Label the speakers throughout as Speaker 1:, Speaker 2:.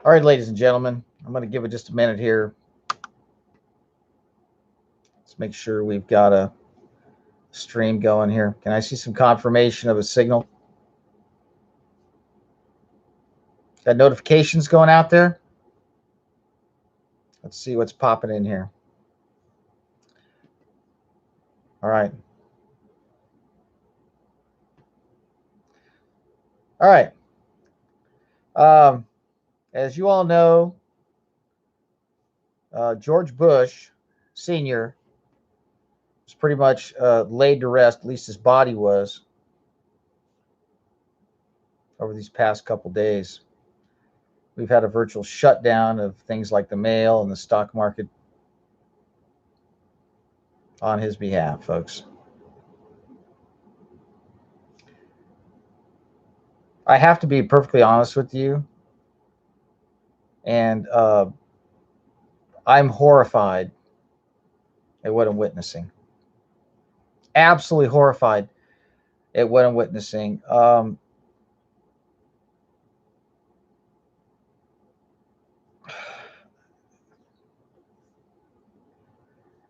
Speaker 1: All right, ladies and gentlemen, I'm going to give it just a minute here. Let's make sure we've got a stream going here. Can I see some confirmation of a signal? Got notifications going out there? Let's see what's popping in here. All right. All right. As you all know, George Bush Sr. was pretty much laid to rest, at least his body was, over these past couple days. We've had a virtual shutdown of things like the mail and the stock market on his behalf, folks. I have to be perfectly honest with you, and I'm horrified at what I'm witnessing. Absolutely horrified at what I'm witnessing.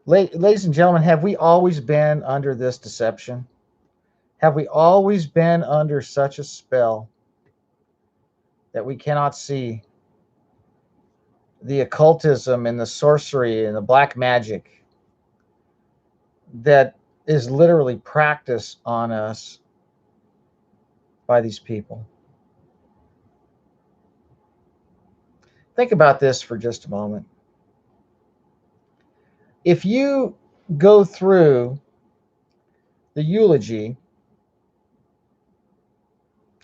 Speaker 1: Ladies and gentlemen, have we always been under this deception? Have we always been under such a spell that we cannot see the occultism and the sorcery and the black magic that is literally practiced on us by these people? Think about this for just a moment. If you go through the eulogy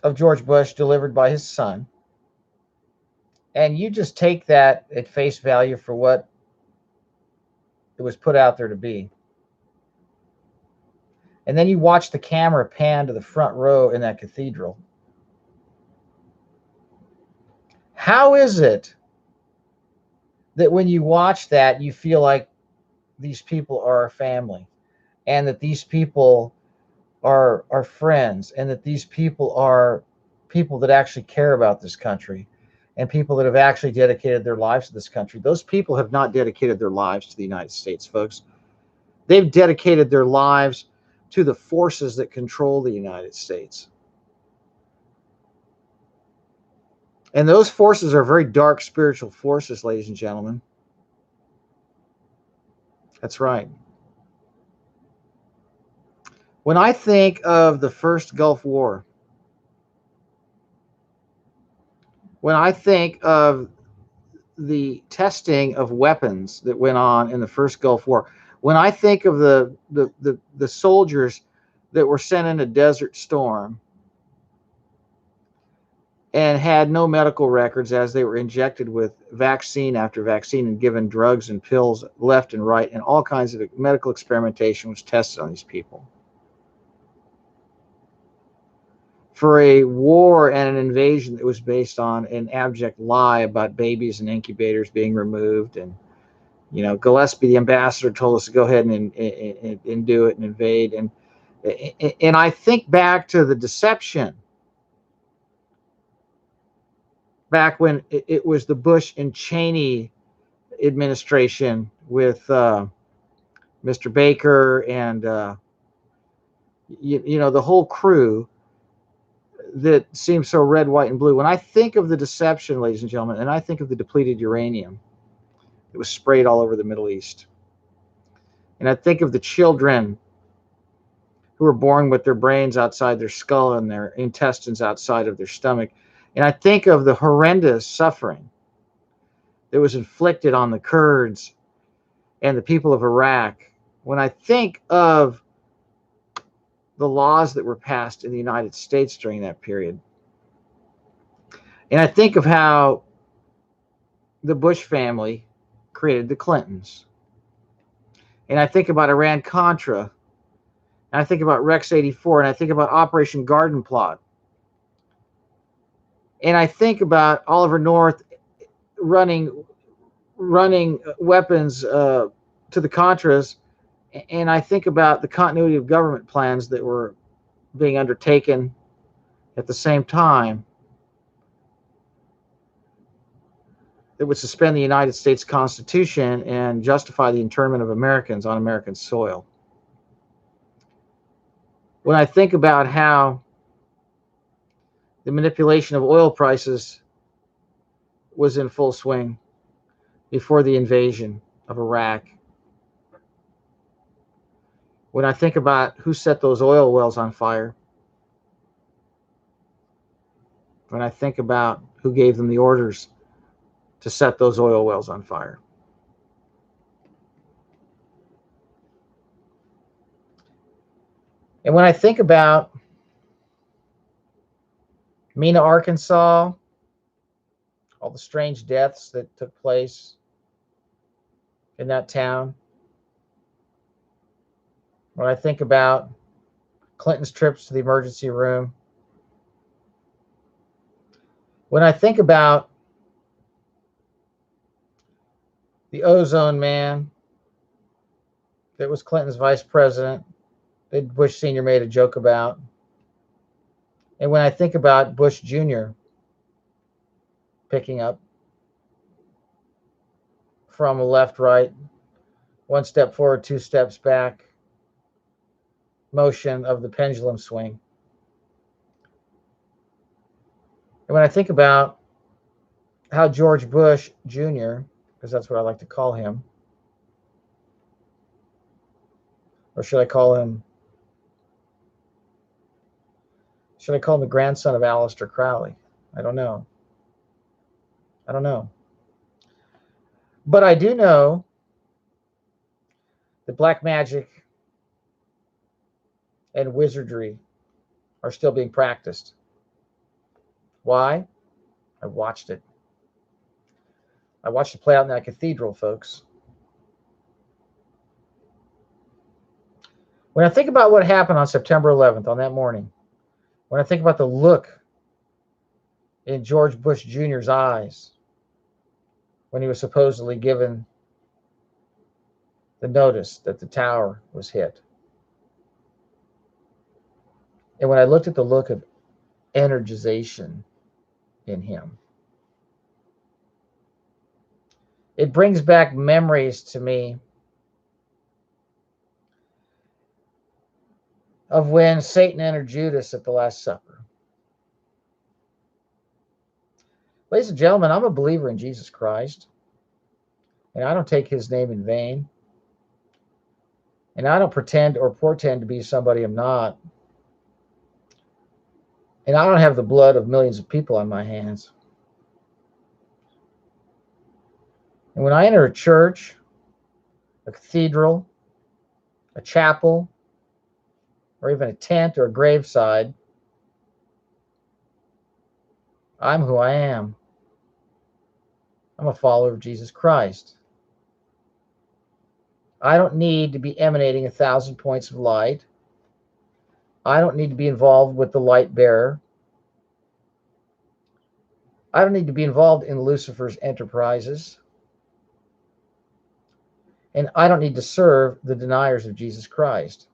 Speaker 1: of George Bush delivered by his son, and you just take that at face value for what it was put out there to be, and then you watch the camera pan to the front row in that cathedral, how is it that when you watch that, you feel like these people are our family, and that these people are friends, and that these people are people that actually care about this country, and people that have actually dedicated their lives to this country? Those people have not dedicated their lives to the United States, folks. They've dedicated their lives to the forces that control the United States. And those forces are very dark spiritual forces, ladies and gentlemen. That's right. When I think of the first Gulf War, when I think of the testing of weapons that went on in the first Gulf War, when I think of the soldiers that were sent in a desert storm and had no medical records as they were injected with vaccine after vaccine and given drugs and pills left and right, and all kinds of medical experimentation was tested on these people, for a war and an invasion that was based on an abject lie about babies and incubators being removed. And Gillespie, the ambassador, told us to go ahead and do it and invade. And I think back to the deception back when it was the Bush and Cheney administration with Mr. Baker and the whole crew that seems so red, white, and blue. When I think of the deception, ladies and gentlemen, and I think of the depleted uranium that was sprayed all over the Middle East, and I think of the children who were born with their brains outside their skull and their intestines outside of their stomach, and I think of the horrendous suffering that was inflicted on the Kurds and the people of Iraq, when I think of the laws that were passed in the United States during that period, and I think of how the Bush family created the Clintons, and I think about Iran-Contra, and I think about Rex 84, and I think about Operation Garden Plot, and I think about Oliver North running weapons to the Contras, and I think about the continuity of government plans that were being undertaken at the same time. that would suspend the United States Constitution and justify the internment of Americans on American soil. When I think about how the manipulation of oil prices was in full swing before the invasion of Iraq, when I think about who set those oil wells on fire, when I think about who gave them the orders to set those oil wells on fire, and when I think about Mena, Arkansas, all the strange deaths that took place in that town, when I think about Clinton's trips to the emergency room, when I think about the ozone man that was Clinton's vice president that Bush Sr. made a joke about, and when I think about Bush Jr. picking up from a left-right, one step forward, two steps back motion of the pendulum swing, and when I think about how George Bush Jr., because that's what I like to call him, or should I call him the grandson of Aleister Crowley? I don't know. But I do know that black magic and wizardry are still being practiced. Why? I watched it. I watched it play out in that cathedral, folks. When I think about what happened on September 11th, on that morning, when I think about the look in George Bush Jr.'s eyes when he was supposedly given the notice that the tower was hit, and when I looked at the look of energization in him, it brings back memories to me of when Satan entered Judas at the Last Supper. Ladies and gentlemen, I'm a believer in Jesus Christ, and I don't take his name in vain, and I don't pretend or portend to be somebody I'm not, and I don't have the blood of millions of people on my hands. And when I enter a church, a cathedral, a chapel, or even a tent or a graveside, I'm who I am. I'm a follower of Jesus Christ. I don't need to be emanating 1,000 points of light. I don't need to be involved with the light bearer. I don't need to be involved in Lucifer's enterprises. And I don't need to serve the deniers of Jesus Christ.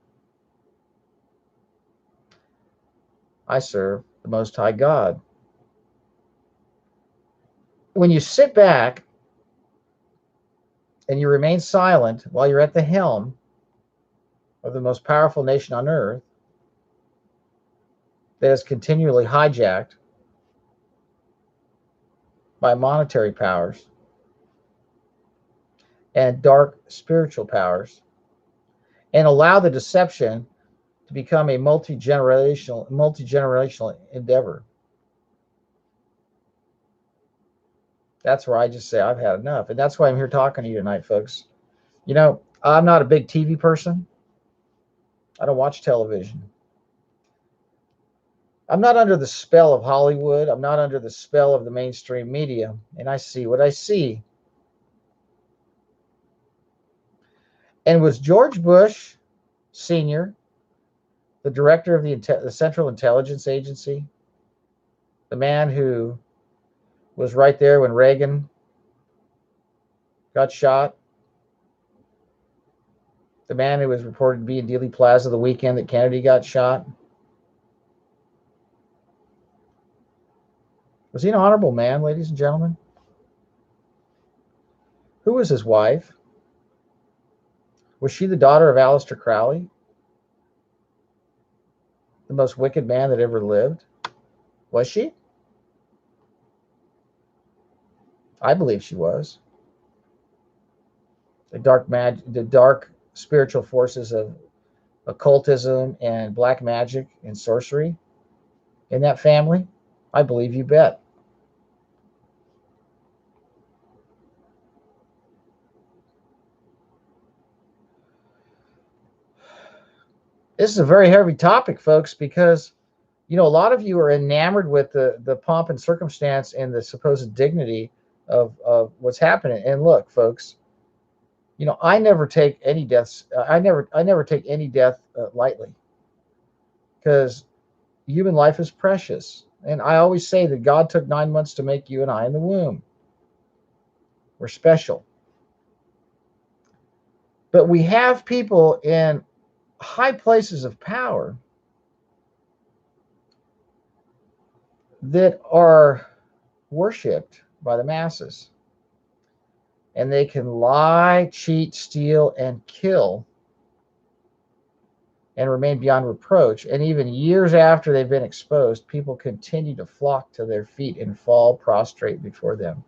Speaker 1: I serve the Most High God. When you sit back and you remain silent while you're at the helm of the most powerful nation on earth that is continually hijacked by monetary powers and dark spiritual powers, and allow the deception to become a multi-generational endeavor, that's where I just say I've had enough. And that's why I'm here talking to you tonight, folks. You know, I'm not a big TV person. I don't watch television. I'm not under the spell of Hollywood. I'm not under the spell of the mainstream media. And I see what I see. And was George Bush Sr., the director of the Central Intelligence Agency, the man who was right there when Reagan got shot, the man who was reported to be in Dealey Plaza the weekend that Kennedy got shot, was he an honorable man, ladies and gentlemen? Who was his wife? Was she the daughter of Aleister Crowley, the most wicked man that ever lived? Was she? I believe she was. The dark spiritual forces of occultism and black magic and sorcery in that family? I believe you bet. This is a very heavy topic, folks, because a lot of you are enamored with the pomp and circumstance and the supposed dignity of what's happening. And look, folks, I never take any deaths. I never take any death lightly, because human life is precious. And I always say that God took 9 months to make you and I in the womb. We're special. But we have people in high places of power that are worshipped by the masses. And they can lie, cheat, steal, and kill and remain beyond reproach. And even years after they've been exposed, people continue to flock to their feet and fall prostrate before them.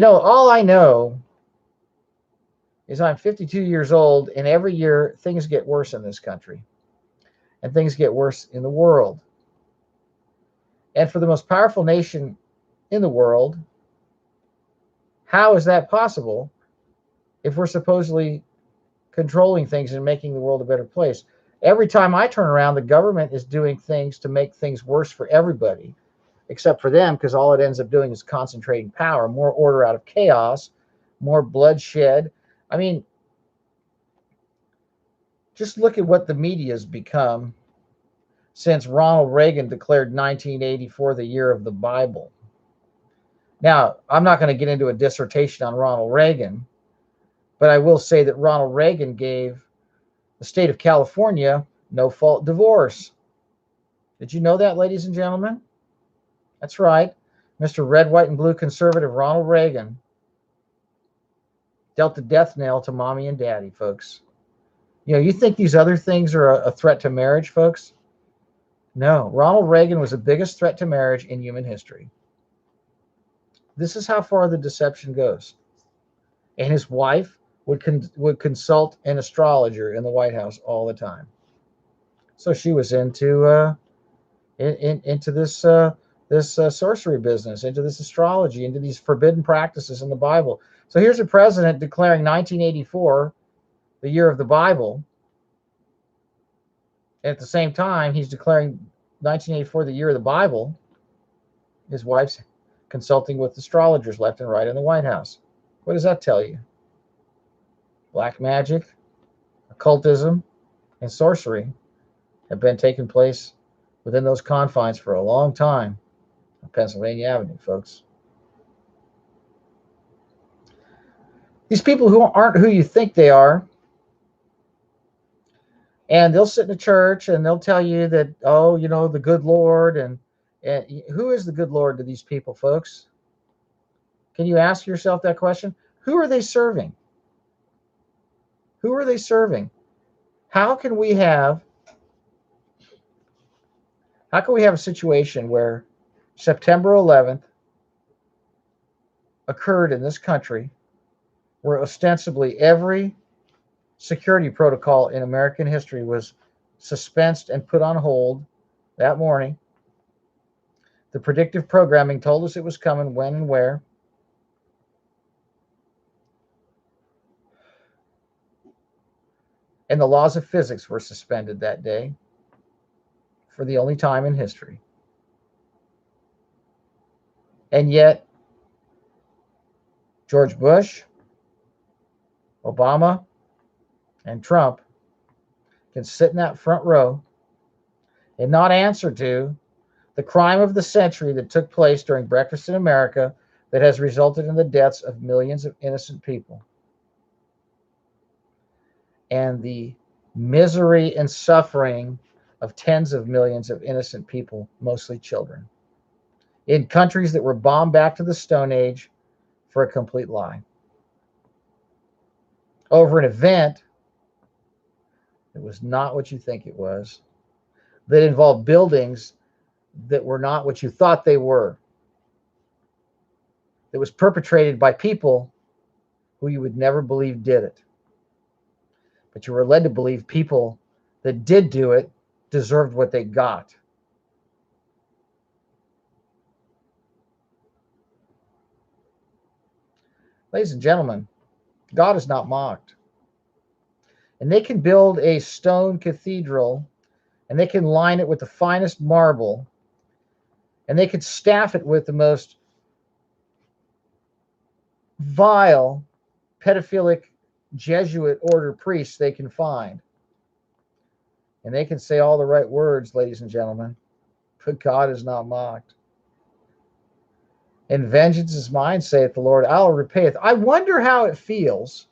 Speaker 1: All I know is I'm 52 years old, and every year things get worse in this country. And things get worse in the world. And for the most powerful nation in the world, how is that possible if we're supposedly controlling things and making the world a better place? Every time I turn around, the government is doing things to make things worse for everybody, except for them, because all it ends up doing is concentrating power, more order out of chaos, more bloodshed. I mean, just look at what the media has become since Ronald Reagan declared 1984 the year of the Bible. Now, I'm not going to get into a dissertation on Ronald Reagan, but I will say that Ronald Reagan gave the state of California no-fault divorce. Did you know that, ladies and gentlemen? That's right. Mr. Red, White, and Blue conservative Ronald Reagan dealt the death knell to mommy and daddy, folks. You think these other things are a threat to marriage, folks? No. Ronald Reagan was the biggest threat to marriage in human history. This is how far the deception goes. And his wife would consult an astrologer in the White House all the time. So she was into this sorcery business, into this astrology, into these forbidden practices in the Bible. So here's a president declaring 1984 the year of the Bible. And at the same time, he's declaring 1984 the year of the Bible. His wife's consulting with astrologers left and right in the White House. What does that tell you? Black magic, occultism, and sorcery have been taking place within those confines for a long time on Pennsylvania Avenue, folks. These people who aren't who you think they are, and they'll sit in a church and they'll tell you that, the good Lord, and who is the good Lord to these people, folks? Can you ask yourself that question? Who are they serving? Who are they serving? How can we have a situation where September 11th occurred in this country, where ostensibly every security protocol in American history was suspensed and put on hold that morning? The predictive programming told us it was coming, when and where. And the laws of physics were suspended that day for the only time in history. And yet, George Bush, Obama, and Trump can sit in that front row and not answer to the crime of the century that took place during breakfast in America that has resulted in the deaths of millions of innocent people, and the misery and suffering of tens of millions of innocent people, mostly children, in countries that were bombed back to the Stone Age, for a complete lie. Over an event that was not what you think it was, that involved buildings that were not what you thought they were, that was perpetrated by people who you would never believe did it. But you were led to believe people that did do it deserved what they got. Ladies and gentlemen, God is not mocked. And they can build a stone cathedral, and they can line it with the finest marble, and they can staff it with the most vile, pedophilic Jesuit order priests they can find. And they can say all the right words, ladies and gentlemen, but God is not mocked. And vengeance is mine, saith the Lord, I'll repay it. I wonder how it feels.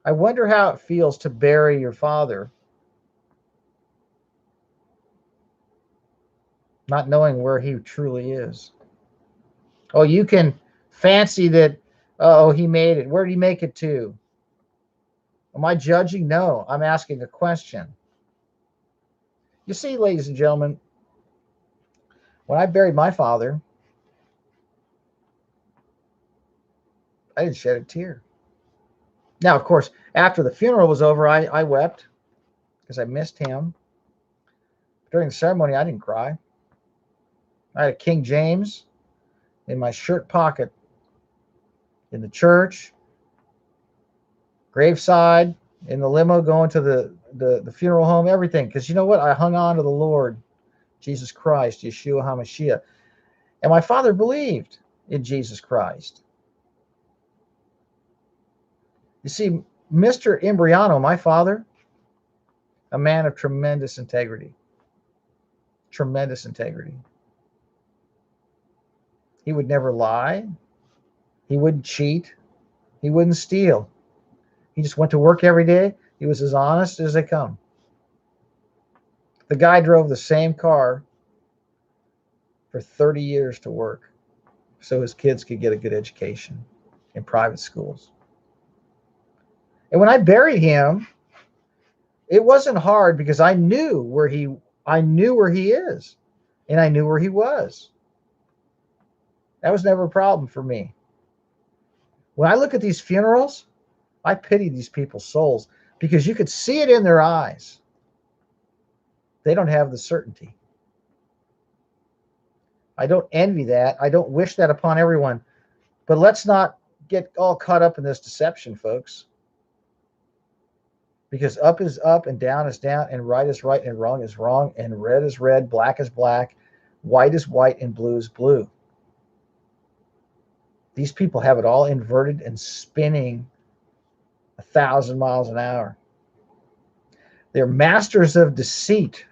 Speaker 1: I wonder how it feels to bury your father, not knowing where he truly is. Oh, you can fancy that, oh, he made it. Where did he make it to? Am I judging? No, I'm asking a question. You see, ladies and gentlemen, when I buried my father, I didn't shed a tear. Now, of course, after the funeral was over, I wept because I missed him. During the ceremony, I didn't cry. I had a King James in my shirt pocket in the church, graveside, in the limo going to the funeral home, everything. Because you know what? I hung on to the Lord, Jesus Christ, Yeshua HaMashiach. And my father believed in Jesus Christ. You see, Mr. Imbriano, my father, a man of tremendous integrity. Tremendous integrity. He would never lie. He wouldn't cheat. He wouldn't steal. He just went to work every day. He was as honest as they come. The guy drove the same car for 30 years to work so his kids could get a good education in private schools. And when I buried him, it wasn't hard because I knew where he is, and I knew where he was. That was never a problem for me. When I look at these funerals, I pity these people's souls because you could see it in their eyes. They don't have the certainty. I don't envy that. I don't wish that upon everyone. But let's not get all caught up in this deception, folks. Because up is up and down is down and right is right and wrong is wrong and red is red, black is black, white is white and blue is blue. These people have it all inverted and spinning 1,000 miles an hour. They're masters of deceit.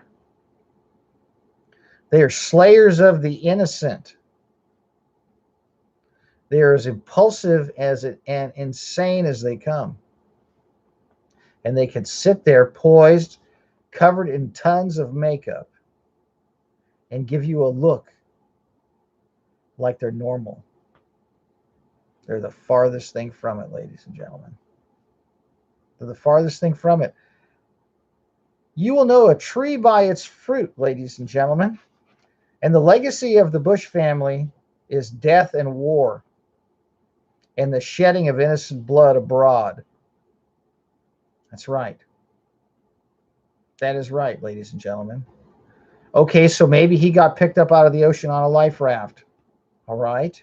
Speaker 1: They are slayers of the innocent. They are as impulsive and insane as they come. And they can sit there poised, covered in tons of makeup, and give you a look like they're normal. They're the farthest thing from it, ladies and gentlemen. They're the farthest thing from it. You will know a tree by its fruit, ladies and gentlemen. And the legacy of the Bush family is death and war and the shedding of innocent blood abroad. That's right. That is right, ladies and gentlemen. Okay, so maybe he got picked up out of the ocean on a life raft. All right.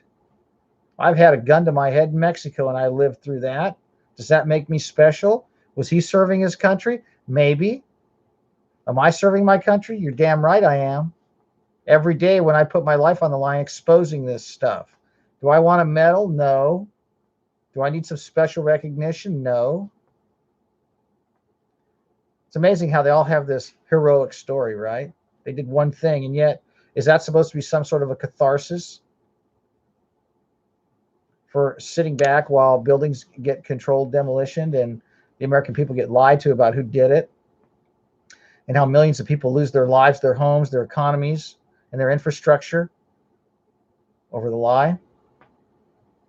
Speaker 1: I've had a gun to my head in Mexico, and I lived through that. Does that make me special? Was he serving his country? Maybe. Am I serving my country? You're damn right I am. Every day when I put my life on the line exposing this stuff. Do I want a medal? No. Do I need some special recognition? No. It's amazing how they all have this heroic story, right? They did one thing, and yet, is that supposed to be some sort of a catharsis for sitting back while buildings get controlled demolition and the American people get lied to about who did it, and how millions of people lose their lives, their homes, their economies, and their infrastructure over the lie?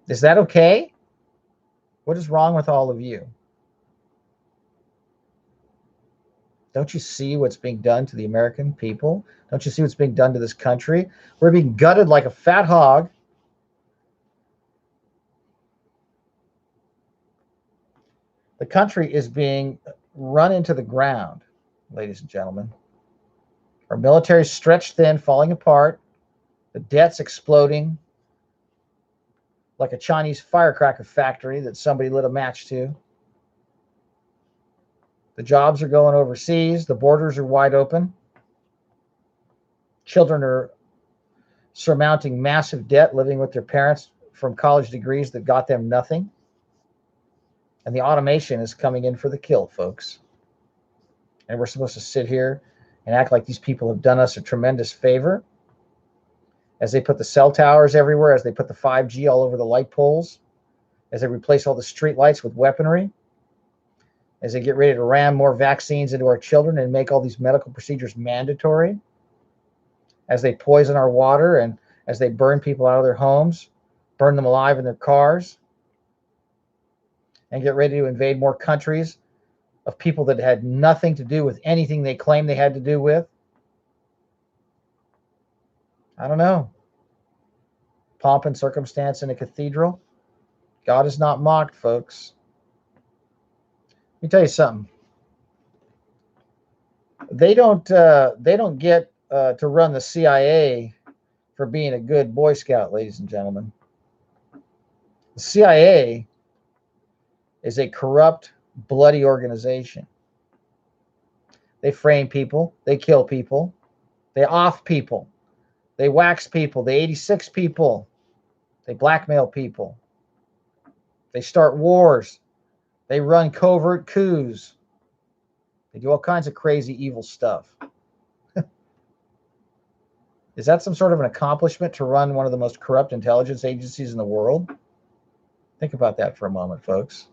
Speaker 1: Is that okay? What is wrong with all of you? Don't you see what's being done to the American people? Don't you see what's being done to this country? We're being gutted like a fat hog. The country is being run into the ground, ladies and gentlemen. Our military is stretched thin, falling apart. The debt's exploding like a Chinese firecracker factory that somebody lit a match to. The jobs are going overseas. The borders are wide open. Children are surmounting massive debt, living with their parents from college degrees that got them nothing. And the automation is coming in for the kill, folks. And we're supposed to sit here and act like these people have done us a tremendous favor as they put the cell towers everywhere, as they put the 5G all over the light poles, as they replace all the street lights with weaponry, as they get ready to ram more vaccines into our children and make all these medical procedures mandatory, as they poison our water and as they burn people out of their homes, burn them alive in their cars, and get ready to invade more countries of people that had nothing to do with anything they claimed they had to do with. I don't know. Pomp and circumstance in a cathedral. God is not mocked, folks. Let me tell you something. They don't get to run the CIA for being a good Boy Scout, ladies and gentlemen. The CIA is a corrupt, bloody organization. They frame people. They kill people. They off people. They wax people. They 86 people. They blackmail people. They start wars. They run covert coups. They do all kinds of crazy, evil stuff. Is that some sort of an accomplishment to run one of the most corrupt intelligence agencies in the world? Think about that for a moment, folks.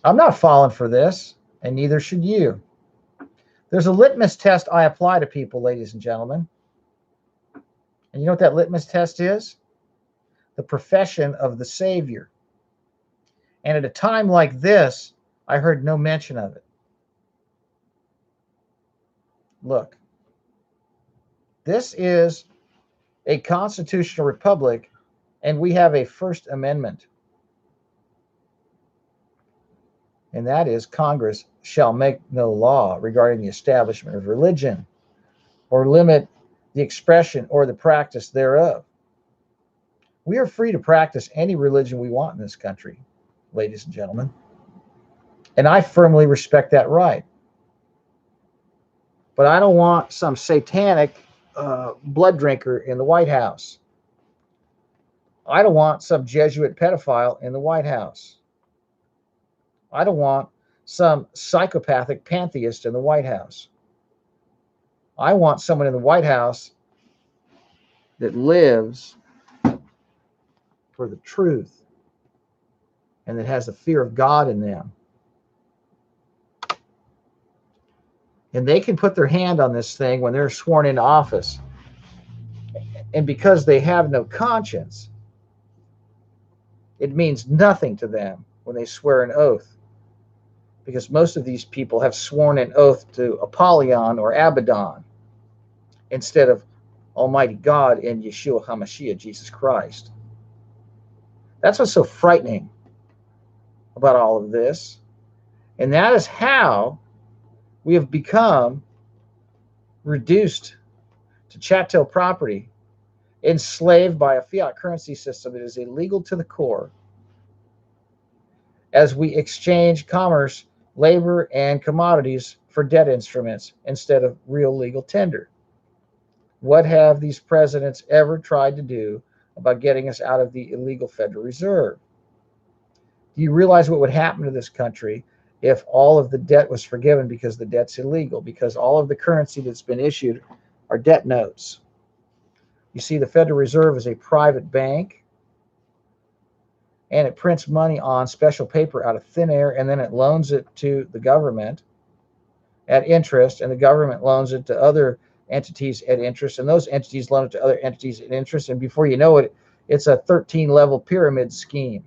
Speaker 1: I'm not falling for this, and neither should you. There's a litmus test I apply to people, ladies and gentlemen. And you know what that litmus test is? The profession of the Savior. And at a time like this, I heard no mention of it. Look, this is a constitutional republic, and we have a First Amendment. And that is, Congress shall make no law regarding the establishment of religion or limit the expression or the practice thereof. We are free to practice any religion we want in this country, ladies and gentlemen. And I firmly respect that right. But I don't want some satanic blood drinker in the White House. I don't want some Jesuit pedophile in the White House. I don't want some psychopathic pantheist in the White House. I want someone in the White House that lives for the truth and that has the fear of God in them. And they can put their hand on this thing when they're sworn into office. And because they have no conscience, it means nothing to them when they swear an oath. Because most of these people have sworn an oath to Apollyon or Abaddon instead of Almighty God and Yeshua HaMashiach, Jesus Christ. That's what's so frightening about all of this. And that is how we have become reduced to chattel property, enslaved by a fiat currency system that is illegal to the core, as we exchange commerce, labor, and commodities for debt instruments instead of real legal tender. What have these presidents ever tried to do about getting us out of the illegal Federal Reserve? Do you realize what would happen to this country if all of the debt was forgiven because the debt's illegal, because all of the currency that's been issued are debt notes? You see, the Federal Reserve is a private bank, and it prints money on special paper out of thin air, and then it loans it to the government at interest, and the government loans it to other entities at interest, and those entities loan it to other entities at interest, and before you know it, It's a 13-level pyramid scheme.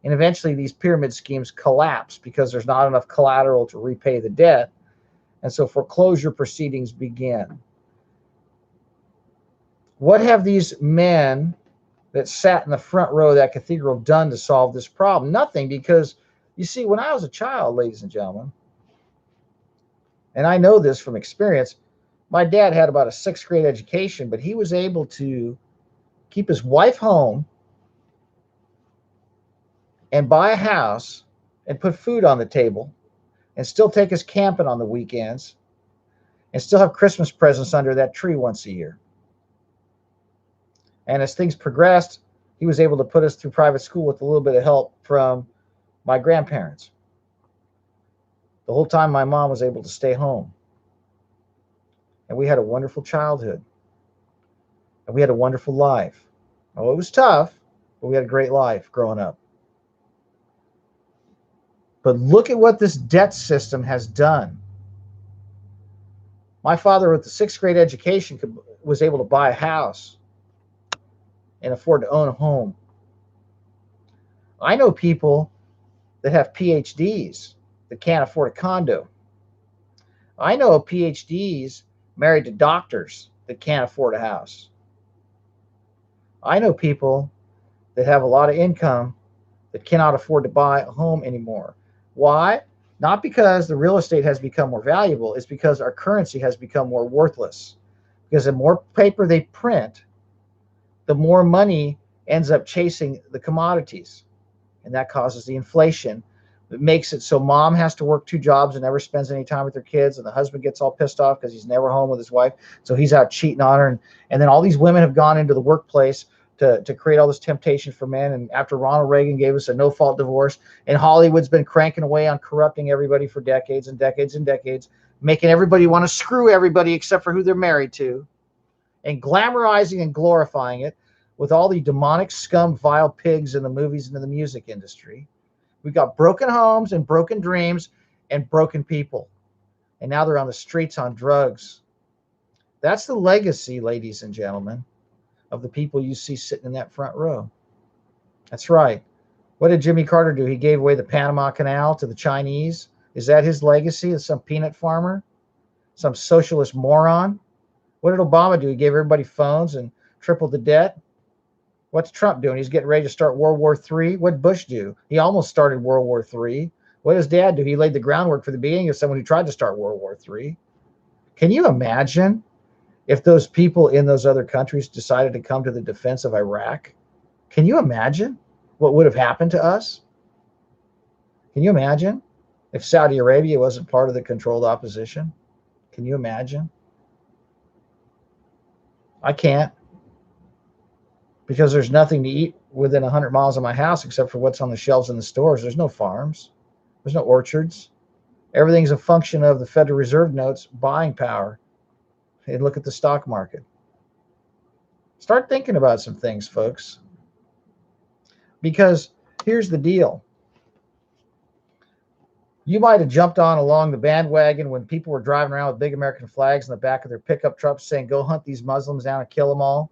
Speaker 1: And eventually these pyramid schemes collapse because there's not enough collateral to repay the debt. And so foreclosure proceedings begin. What have these men that sat in the front row of that cathedral done to solve this problem? Nothing, because you see, when I was a child, ladies and gentlemen, and I know this from experience, my dad had about a 6th grade education, but he was able to keep his wife home and buy a house and put food on the table and still take us camping on the weekends and still have Christmas presents under that tree once a year. And as things progressed, he was able to put us through private school with a little bit of help from my grandparents. The whole time my mom was able to stay home. And we had a wonderful childhood. And we had a wonderful life. Oh, it was tough, but we had a great life growing up. But look at what this debt system has done. My father, with the 6th grade education, was able to buy a house and afford to own a home. I know people that have PhDs that can't afford a condo. I know PhDs married to doctors that can't afford a house. I know people that have a lot of income that cannot afford to buy a home anymore. Why? Not because the real estate has become more valuable. It's because our currency has become more worthless. Because the more paper they print, the more money ends up chasing the commodities. And that causes the inflation. It makes it so mom has to work 2 jobs and never spends any time with her kids. And the husband gets all pissed off because he's never home with his wife. So he's out cheating on her. And then all these women have gone into the workplace to create all this temptation for men. And after Ronald Reagan gave us a no-fault divorce, and Hollywood's been cranking away on corrupting everybody for decades and decades and decades, making everybody want to screw everybody except for who they're married to, and glamorizing and glorifying it with all the demonic scum, vile pigs in the movies and in the music industry. We've got broken homes and broken dreams and broken people. And now they're on the streets on drugs. That's the legacy, ladies and gentlemen, of the people you see sitting in that front row. That's right. What did Jimmy Carter do? He gave away the Panama Canal to the Chinese. Is that his legacy as some peanut farmer? Some socialist moron? What did Obama do? He gave everybody phones and tripled the debt. What's Trump doing? He's getting ready to start World War III. What did Bush do? He almost started World War III. What does Dad do? He laid the groundwork for the beginning of someone who tried to start World War III. Can you imagine if those people in those other countries decided to come to the defense of Iraq? Can you imagine what would have happened to us? Can you imagine if Saudi Arabia wasn't part of the controlled opposition? Can you imagine? I can't, because there's nothing to eat within 100 miles of my house except for what's on the shelves in the stores. There's no farms. There's no orchards. Everything's a function of the Federal Reserve notes buying power. And look at the stock market. Start thinking about some things, folks. Because here's the deal. You might have jumped on along the bandwagon when people were driving around with big American flags in the back of their pickup trucks saying, go hunt these Muslims down and kill them all,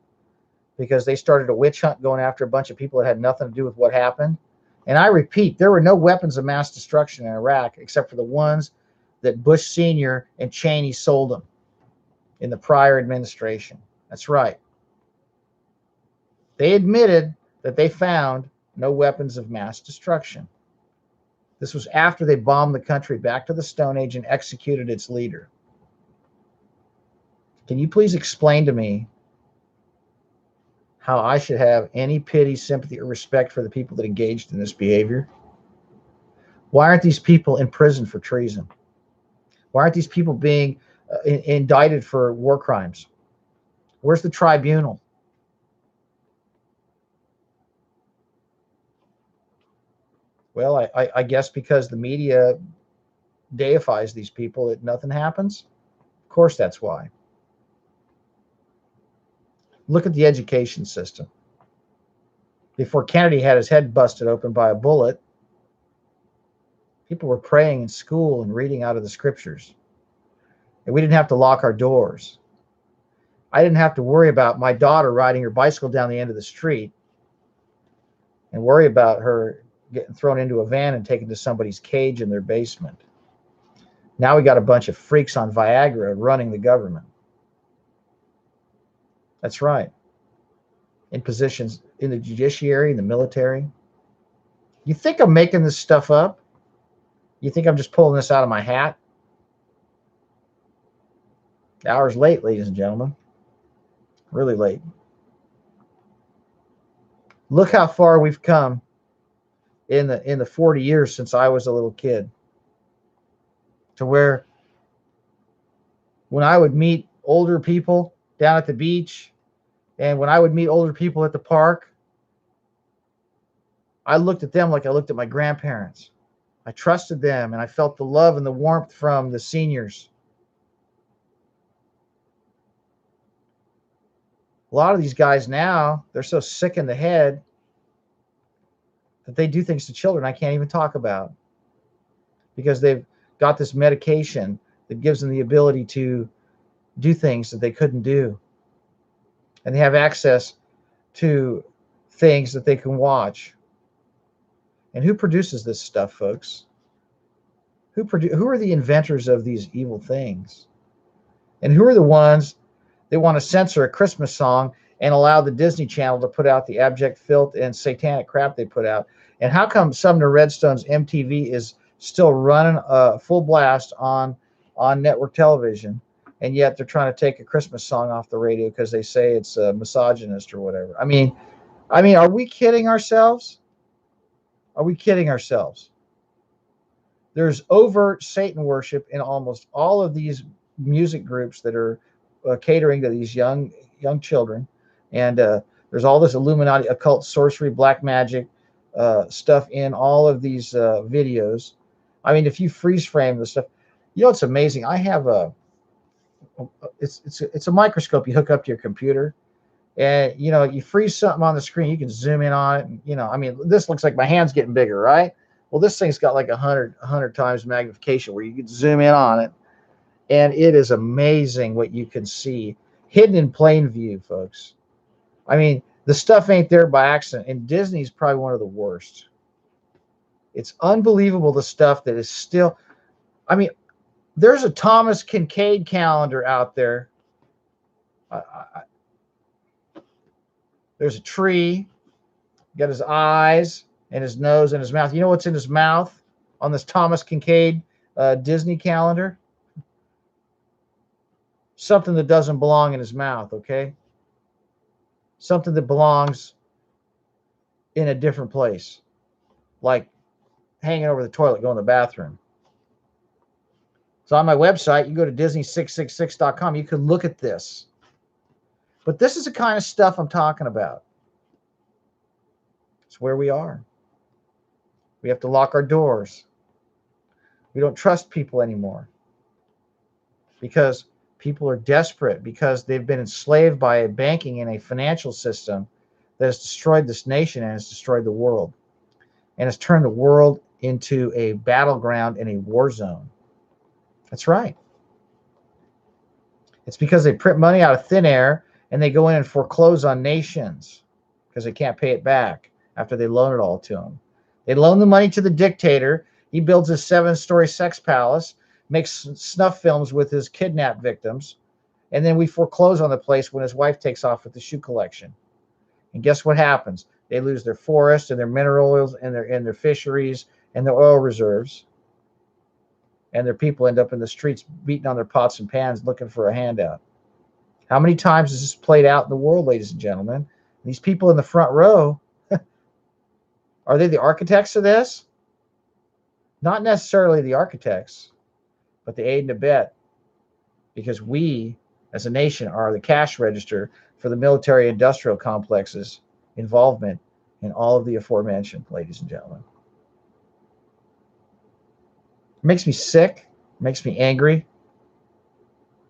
Speaker 1: because they started a witch hunt going after a bunch of people that had nothing to do with what happened. And I repeat, there were no weapons of mass destruction in Iraq except for the ones that Bush Sr. and Cheney sold them in the prior administration. That's right. They admitted that they found no weapons of mass destruction. This was after they bombed the country back to the Stone Age and executed its leader. Can you please explain to me how I should have any pity, sympathy, or respect for the people that engaged in this behavior? Why aren't these people in prison for treason? Why aren't these people being indicted for war crimes? Where's the tribunal? Well, I guess because the media deifies these people that nothing happens. Of course, that's why. Look at the education system. Before Kennedy had his head busted open by a bullet, people were praying in school and reading out of the scriptures. And we didn't have to lock our doors. I didn't have to worry about my daughter riding her bicycle down the end of the street and worry about her getting thrown into a van and taken to somebody's cage in their basement. Now we got a bunch of freaks on Viagra running the government. That's right. In positions in the judiciary, in the military. You think I'm making this stuff up? You think I'm just pulling this out of my hat? Hours late, ladies and gentlemen. Really late. Look how far we've come in the 40 years since I was a little kid. To where when I would meet older people down at the beach, and when I would meet older people at the park, I looked at them like I looked at my grandparents. I trusted them, and I felt the love and the warmth from the seniors. A lot of these guys now, they're so sick in the head that they do things to children I can't even talk about, because they've got this medication that gives them the ability to do things that they couldn't do. And they have access to things that they can watch. And who produces this stuff, folks? Who are the inventors of these evil things? And who are the ones that want to censor a Christmas song and allow the Disney Channel to put out the abject filth and satanic crap they put out? And how come Sumner Redstone's MTV is still running full blast on network television, and yet they're trying to take a Christmas song off the radio because they say it's misogynist or whatever? I mean, are we kidding ourselves? Are we kidding ourselves? There's overt Satan worship in almost all of these music groups that are catering to these young children, and there's all this Illuminati, occult, sorcery, black magic stuff in all of these videos. I mean, if you freeze frame the stuff, you know, it's amazing. I have it's a microscope you hook up to your computer, and you know, you freeze something on the screen, you can zoom in on it, and you know, I mean, this looks like my hand's getting bigger, right? Well, this thing's got like 100 times magnification where you can zoom in on it, and it is amazing what you can see hidden in plain view, folks. I mean, the stuff ain't there by accident, and Disney's probably one of the worst. It's unbelievable the stuff that is still. I mean, there's a Thomas Kincaid calendar out there. There's a tree, got his eyes and his nose and his mouth. You know what's in his mouth on this Thomas Kincaid Disney calendar? Something that doesn't belong in his mouth, okay? Something that belongs in a different place, like hanging over the toilet, going to the bathroom. So on my website, you go to Disney666.com. You can look at this. But this is the kind of stuff I'm talking about. It's where we are. We have to lock our doors. We don't trust people anymore because people are desperate, because they've been enslaved by a banking and a financial system that has destroyed this nation and has destroyed the world, and has turned the world into a battleground and a war zone. That's right. It's because they print money out of thin air and they go in and foreclose on nations because they can't pay it back after they loan it all to them. They loan the money to the dictator. He builds a 7-story sex palace, makes snuff films with his kidnapped victims, and then we foreclose on the place when his wife takes off with the shoe collection. And guess what happens? They lose their forests and their mineral oils and their fisheries and their oil reserves. And their people end up in the streets beating on their pots and pans looking for a handout. How many times has this played out in the world, ladies and gentlemen? These people in the front row, are they the architects of this? Not necessarily the architects, but they aid and abet, because we as a nation are the cash register for the military-industrial complex's involvement in all of the aforementioned, ladies and gentlemen. It makes me sick, makes me angry,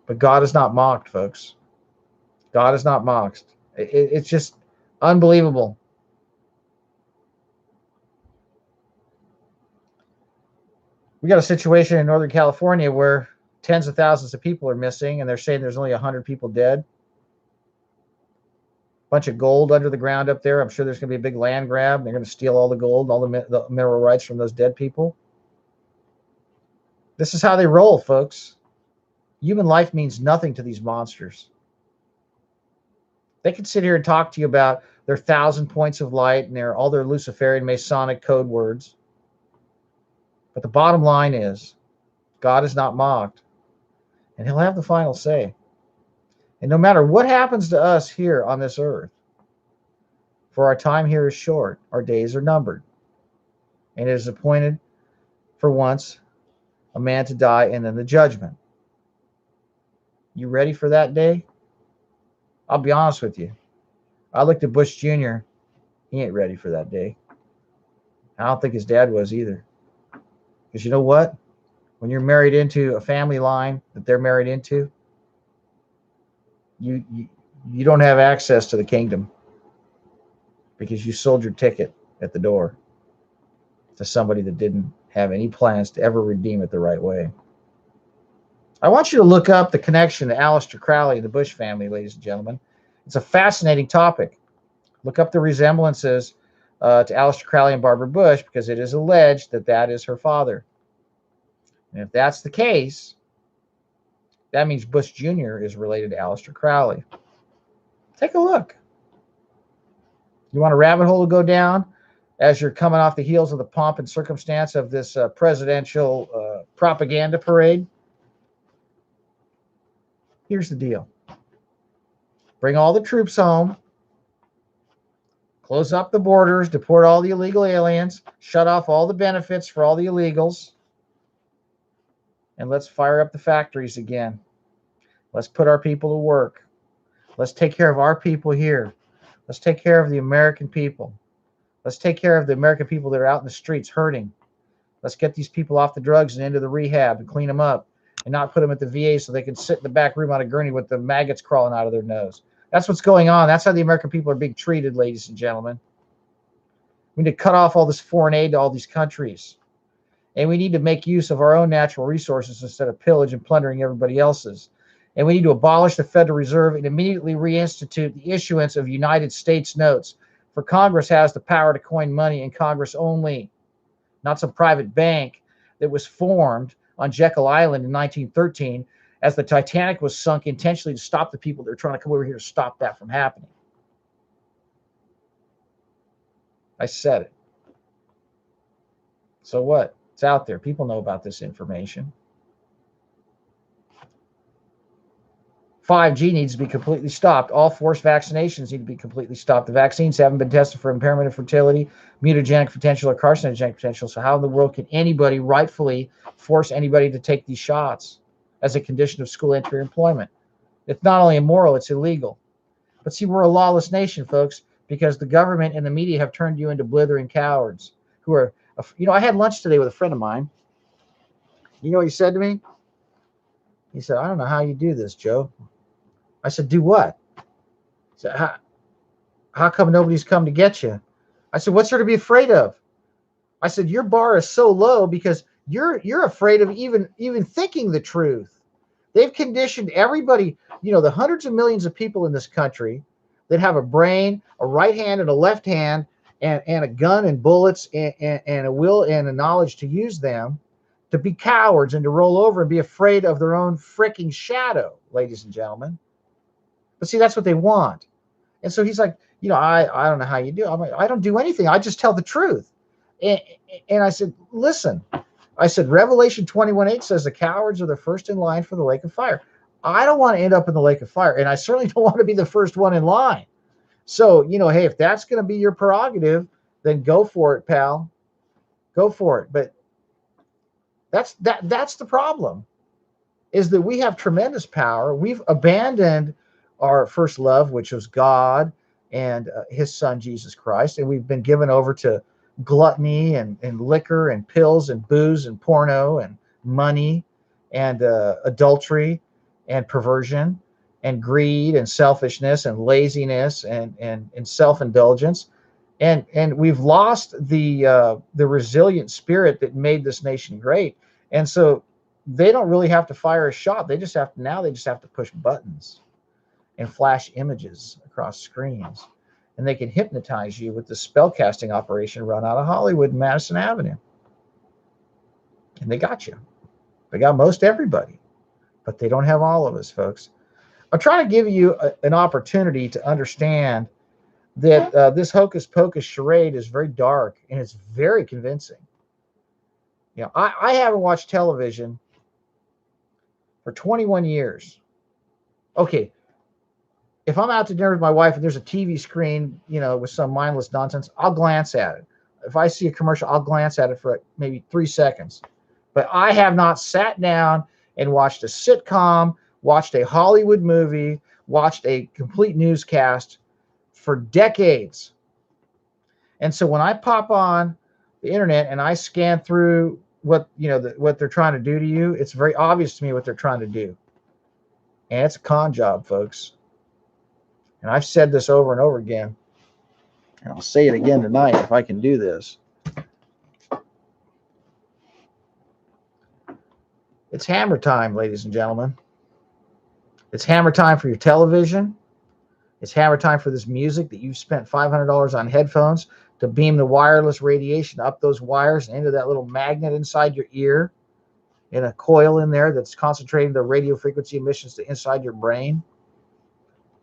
Speaker 1: but God is not mocked, folks. God is not mocked. It's just unbelievable. We got a situation in Northern California where tens of thousands of people are missing, and they're saying there's only 100 people dead. bunch of gold under the ground up there. I'm sure there's going to be a big land grab. They're going to steal all the gold, all the mineral rights from those dead people. This is how they roll, folks. Human life means nothing to these monsters. They can sit here and talk to you about their 1,000 points of light and all their Luciferian Masonic code words. But the bottom line is, God is not mocked, and he'll have the final say. And no matter what happens to us here on this earth, for our time here is short, our days are numbered, and it is appointed for once a man to die and then the judgment. You ready for that day? I'll be honest with you. I looked at Bush Jr. He ain't ready for that day. I don't think his dad was either. Because you know what? When you're married into a family line that they're married into, you don't have access to the kingdom because you sold your ticket at the door to somebody that didn't have any plans to ever redeem it the right way. I want you to look up the connection to Aleister Crowley and the Bush family, ladies and gentlemen. It's a fascinating topic. Look up the resemblances to Aleister Crowley and Barbara Bush, because it is alleged that that is her father. And if that's the case, that means Bush Jr. is related to Aleister Crowley. Take a look. You want a rabbit hole to go down as you're coming off the heels of the pomp and circumstance of this presidential propaganda parade? Here's the deal. Bring all the troops home. Close up the borders. Deport all the illegal aliens. Shut off all the benefits for all the illegals. And let's fire up the factories again. Let's put our people to work. Let's take care of our people here. Let's take care of the American people. Let's take care of the American people that are out in the streets hurting. Let's get these people off the drugs and into the rehab and clean them up and not put them at the VA so they can sit in the back room on a gurney with the maggots crawling out of their nose. That's what's going on. That's how the American people are being treated, ladies and gentlemen. We need to cut off all this foreign aid to all these countries. And we need to make use of our own natural resources instead of pillage and plundering everybody else's. And we need to abolish the Federal Reserve and immediately reinstitute the issuance of United States notes. For Congress has the power to coin money, and Congress only, not some private bank that was formed on Jekyll Island in 1913 as the Titanic was sunk intentionally to stop the people that were trying to come over here to stop that from happening. I said it. So what? It's out there. People know about this information. 5G needs to be completely stopped. All forced vaccinations need to be completely stopped. The vaccines haven't been tested for impairment of fertility, mutagenic potential, or carcinogenic potential. So how in the world can anybody rightfully force anybody to take these shots as a condition of school entry or employment? It's not only immoral, it's illegal. But see, we're a lawless nation, folks, because the government and the media have turned you into blithering cowards who are, you know, I had lunch today with a friend of mine. You know what he said to me? He said, I don't know how you do this, Joe. I said, do what? He said, how come nobody's come to get you? I said, what's there to be afraid of? I said, your bar is so low because you're afraid of even thinking the truth. They've conditioned everybody, you know, the hundreds of millions of people in this country that have a brain, a right hand and a left hand, and a gun and bullets and a will and a knowledge to use them, to be cowards and to roll over and be afraid of their own freaking shadow, ladies and gentlemen. But see, that's what they want. And so he's like, you know, I don't know how you do it. I'm like, I don't do anything. I just tell the truth. And I said, listen, I said, Revelation 21:8 says the cowards are the first in line for the lake of fire. I don't want to end up in the lake of fire. And I certainly don't want to be the first one in line. So, you know, hey, if that's going to be your prerogative, then go for it, pal. Go for it. But that's the problem, is that we have tremendous power. We've abandoned our first love, which was God and his son, Jesus Christ. And we've been given over to gluttony and liquor and pills and booze and porno and money and adultery and perversion and greed and selfishness and laziness and self-indulgence. And we've lost the resilient spirit that made this nation great. And so they don't really have to fire a shot. They just have to push buttons and flash images across screens. And they can hypnotize you with the spellcasting operation run out of Hollywood and Madison Avenue. And they got you. They got most everybody. But they don't have all of us, folks. I'm trying to give you an opportunity to understand that this hocus pocus charade is very dark and it's very convincing. You know, I haven't watched television for 21 years. Okay, if I'm out to dinner with my wife and there's a TV screen, you know, with some mindless nonsense, I'll glance at it. If I see a commercial, I'll glance at it for maybe 3 seconds. But I have not sat down and watched a sitcom, watched a Hollywood movie, watched a complete newscast for decades. And so when I pop on the internet and I scan through what, you know, what they're trying to do to you, it's very obvious to me what they're trying to do. And it's a con job, folks. And I've said this over and over again, and I'll say it again tonight if I can do this. It's hammer time, ladies and gentlemen. It's hammer time for your television. It's hammer time for this music that you've spent $500 on headphones to beam the wireless radiation up those wires and into that little magnet inside your ear, in a coil in there that's concentrating the radio frequency emissions to inside your brain.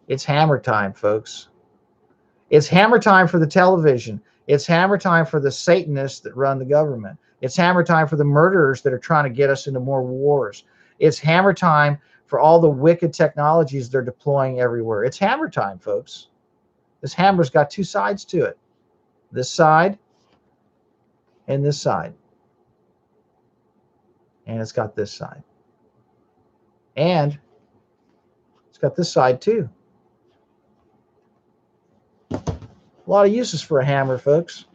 Speaker 1: It's hammer time, folks. It's hammer time for the television. It's hammer time for the Satanists that run the government. It's hammer time for the murderers that are trying to get us into more wars. It's hammer time for all the wicked technologies they're deploying everywhere. It's hammer time, folks. This hammer's got 2 sides to it. This side and this side. And it's got this side. And it's got this side too. A lot of uses for a hammer, folks.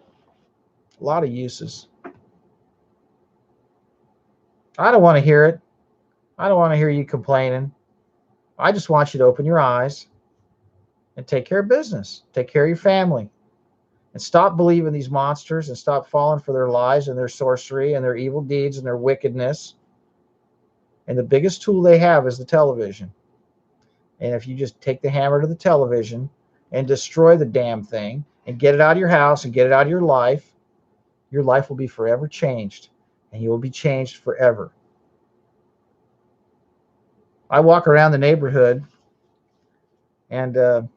Speaker 1: A lot of uses. I don't want to hear it. I don't want to hear you complaining. I just want you to open your eyes and take care of business. Take care of your family. And stop believing these monsters and stop falling for their lies and their sorcery and their evil deeds and their wickedness. And the biggest tool they have is the television. And if you just take the hammer to the television and destroy the damn thing and get it out of your house and get it out of your life will be forever changed. And you will be changed forever. I walk around the neighborhood, and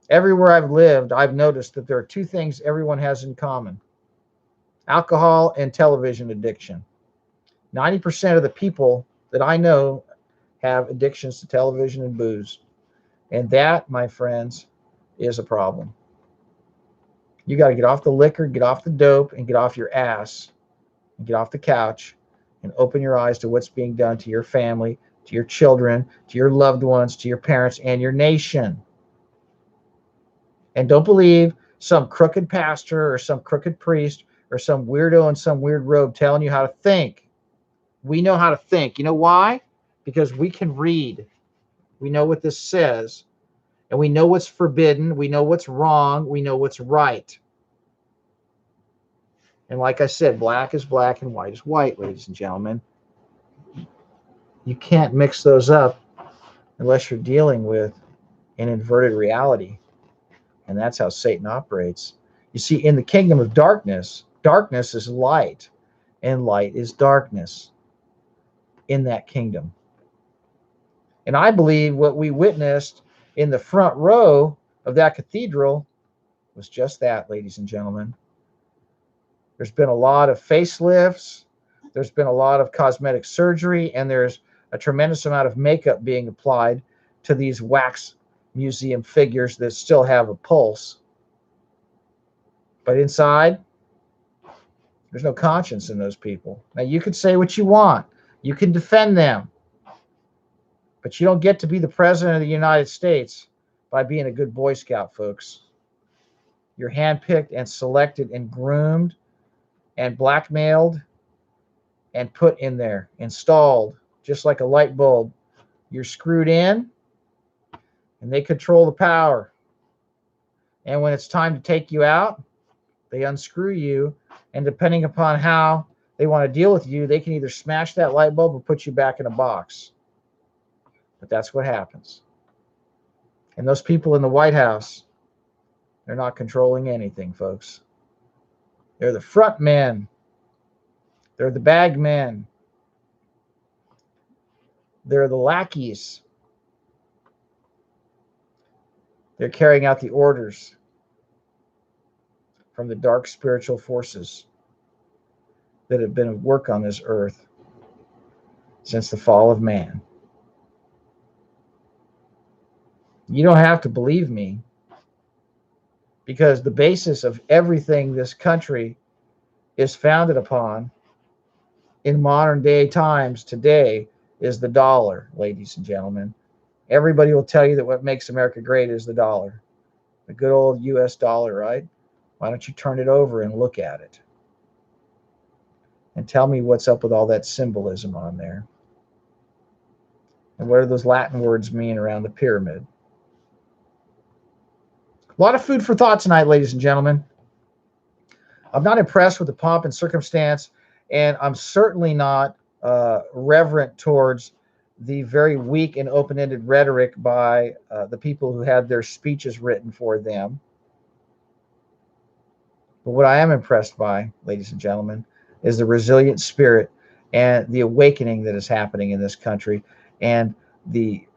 Speaker 1: everywhere I've lived, I've noticed that there are 2 things everyone has in common: alcohol and television addiction. 90% of the people that I know have addictions to television and booze. And that, my friends, is a problem. You got to get off the liquor, get off the dope, and get off your ass, and get off the couch, and open your eyes to what's being done to your family, to your children, to your loved ones, to your parents, and your nation. And don't believe some crooked pastor or some crooked priest or some weirdo in some weird robe telling you how to think. We know how to think. You know why? Because we can read. We know what this says. And we know what's forbidden. We know what's wrong. We know what's right. And like I said, black is black and white is white, ladies and gentlemen. You can't mix those up unless you're dealing with an inverted reality. And that's how Satan operates. You see, in the kingdom of darkness, darkness is light, and light is darkness in that kingdom. And I believe what we witnessed in the front row of that cathedral was just that, ladies and gentlemen. There's been a lot of facelifts. There's been a lot of cosmetic surgery, and there's a tremendous amount of makeup being applied to these wax museum figures that still have a pulse. But inside, there's no conscience in those people. Now, you can say what you want. You can defend them. But you don't get to be the president of the United States by being a good Boy Scout, folks. You're handpicked and selected and groomed and blackmailed and put in there, installed, just like a light bulb. You're screwed in, and they control the power. And when it's time to take you out, they unscrew you, and depending upon how they want to deal with you, they can either smash that light bulb or put you back in a box. But that's what happens. And those people in the White House, they're not controlling anything, folks. They're the front men. They're the bag men. They're the lackeys. They're carrying out the orders from the dark spiritual forces that have been at work on this earth since the fall of man. You don't have to believe me, because the basis of everything this country is founded upon in modern day times today is the dollar, ladies and gentlemen. Everybody will tell you that what makes America great is the dollar. The good old US dollar, right? Why don't you turn it over and look at it? And tell me what's up with all that symbolism on there. And what do those Latin words mean around the pyramid? A lot of food for thought tonight, ladies and gentlemen. I'm not impressed with the pomp and circumstance, and I'm certainly not reverent towards the very weak and open-ended rhetoric by the people who had their speeches written for them. But what I am impressed by, ladies and gentlemen, is the resilient spirit and the awakening that is happening in this country, and the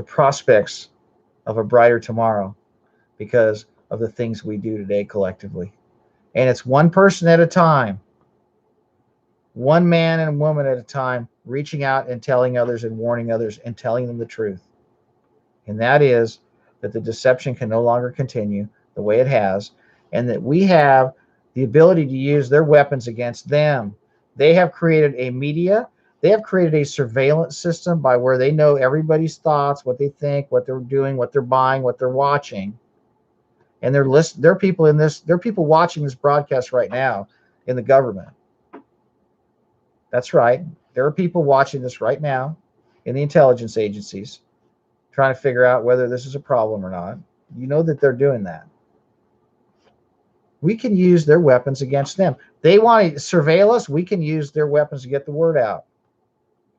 Speaker 1: prospects of a brighter tomorrow because of the things we do today collectively. And it's one person at a time, one man and woman at a time, reaching out and telling others and warning others and telling them the truth. And that is that the deception can no longer continue the way it has, and that we have the ability to use their weapons against them. They have created a media. They have created a surveillance system by where they know everybody's thoughts, what they think, what they're doing, what they're buying, what they're watching. And there are people watching this broadcast right now in the government. That's right. There are people watching this right now in the intelligence agencies trying to figure out whether this is a problem or not. You know that they're doing that. We can use their weapons against them. They want to surveil us. We can use their weapons to get the word out.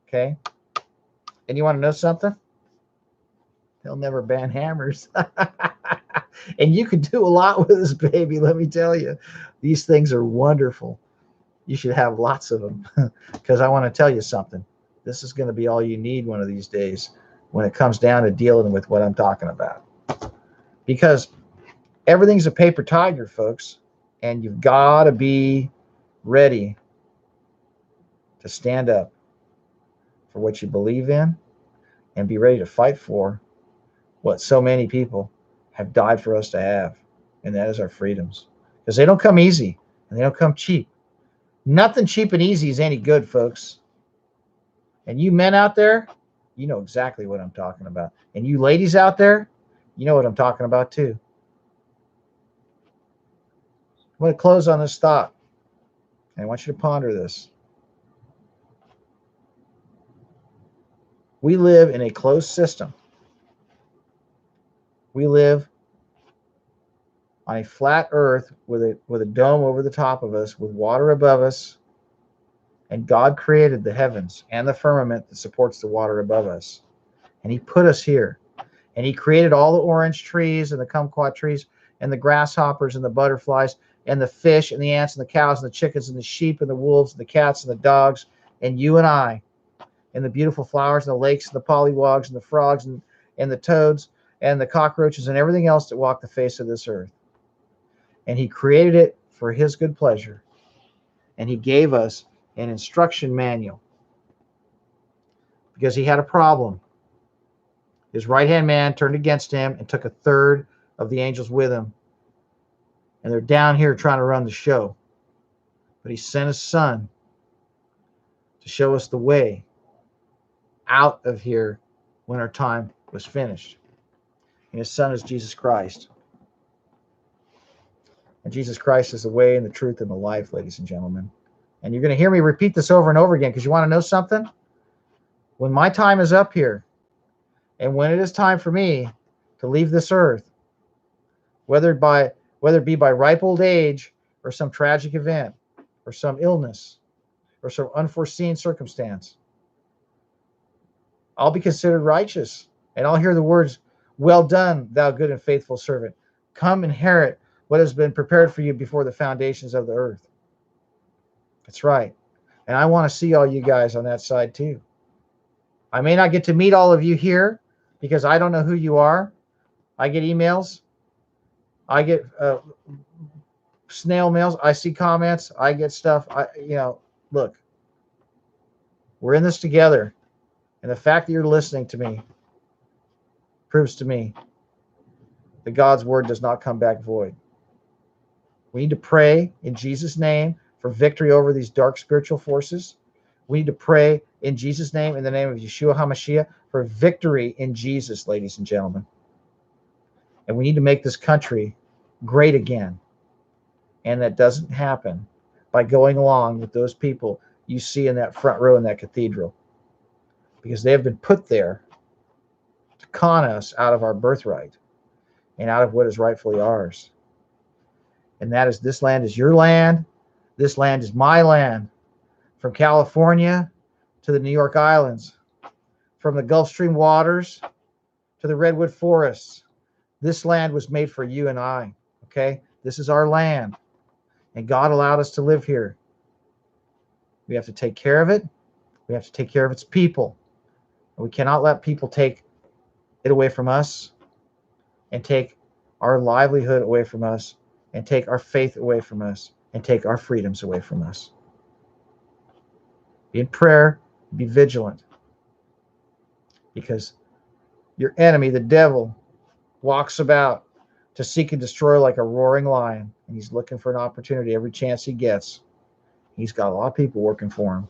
Speaker 1: Okay? And you want to know something? They'll never ban hammers. And you can do a lot with this, baby, let me tell you. These things are wonderful. You should have lots of them, because I want to tell you something. This is going to be all you need one of these days when it comes down to dealing with what I'm talking about. Because everything's a paper tiger, folks, and you've got to be ready to stand up for what you believe in and be ready to fight for what so many people have died for us to have, and that is our freedoms. Because they don't come easy, and they don't come cheap. Nothing cheap and easy is any good, folks. And you men out there, you know exactly what I'm talking about. And you ladies out there, you know what I'm talking about too. I'm going to close on this thought, and I want you to ponder this. We live in a closed system. We live on a flat earth with a dome over the top of us, with water above us, and God created the heavens and the firmament that supports the water above us. And he put us here. And he created all the orange trees and the kumquat trees and the grasshoppers and the butterflies and the fish and the ants and the cows and the chickens and the sheep and the wolves and the cats and the dogs and you and I, and the beautiful flowers and the lakes and the pollywogs and the frogs and the toads and the cockroaches and everything else that walk the face of this earth. And he created it for his good pleasure. And he gave us an instruction manual because he had a problem. His right-hand man turned against him and took a third of the angels with him. And they're down here trying to run the show. But he sent his son to show us the way out of here when our time was finished. And his son is Jesus Christ. And Jesus Christ is the way and the truth and the life, ladies and gentlemen. And you're going to hear me repeat this over and over again, because you want to know something? When my time is up here, and when it is time for me to leave this earth, whether it be by ripe old age or some tragic event or some illness or some unforeseen circumstance, I'll be considered righteous And I'll hear the words, "Well done, thou good and faithful servant. Come inherit what has been prepared for you before the foundations of the earth." That's right. And I want to see all you guys on that side too. I may not get to meet all of you here because I don't know who you are. I get emails. I get snail mails. I see comments. I get stuff. Look, we're in this together. And the fact that you're listening to me proves to me that God's word does not come back void. We need to pray in Jesus' name for victory over these dark spiritual forces. We need to pray in Jesus' name, in the name of Yeshua HaMashiach, for victory in Jesus, ladies and gentlemen. And we need to make this country great again. And that doesn't happen by going along with those people you see in that front row in that cathedral. Because they have been put there to con us out of our birthright and out of what is rightfully ours. And that is, this land is your land. This land is my land. From California to the New York Islands, from the Gulf Stream waters to the redwood forests. This land was made for you and I, okay? This is our land, and God allowed us to live here. We have to take care of it. We have to take care of its people. And we cannot let people take it away from us and take our livelihood away from us and take our faith away from us and take our freedoms away from us. Be in prayer, be vigilant, because your enemy, the devil, walks about to seek and destroy like a roaring lion, and he's looking for an opportunity every chance he gets. He's got a lot of people working for him.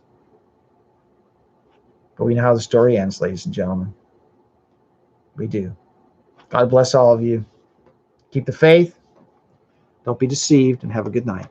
Speaker 1: But we know how the story ends, ladies and gentlemen. We do. God bless all of you. Keep the faith. Don't be deceived, and have a good night.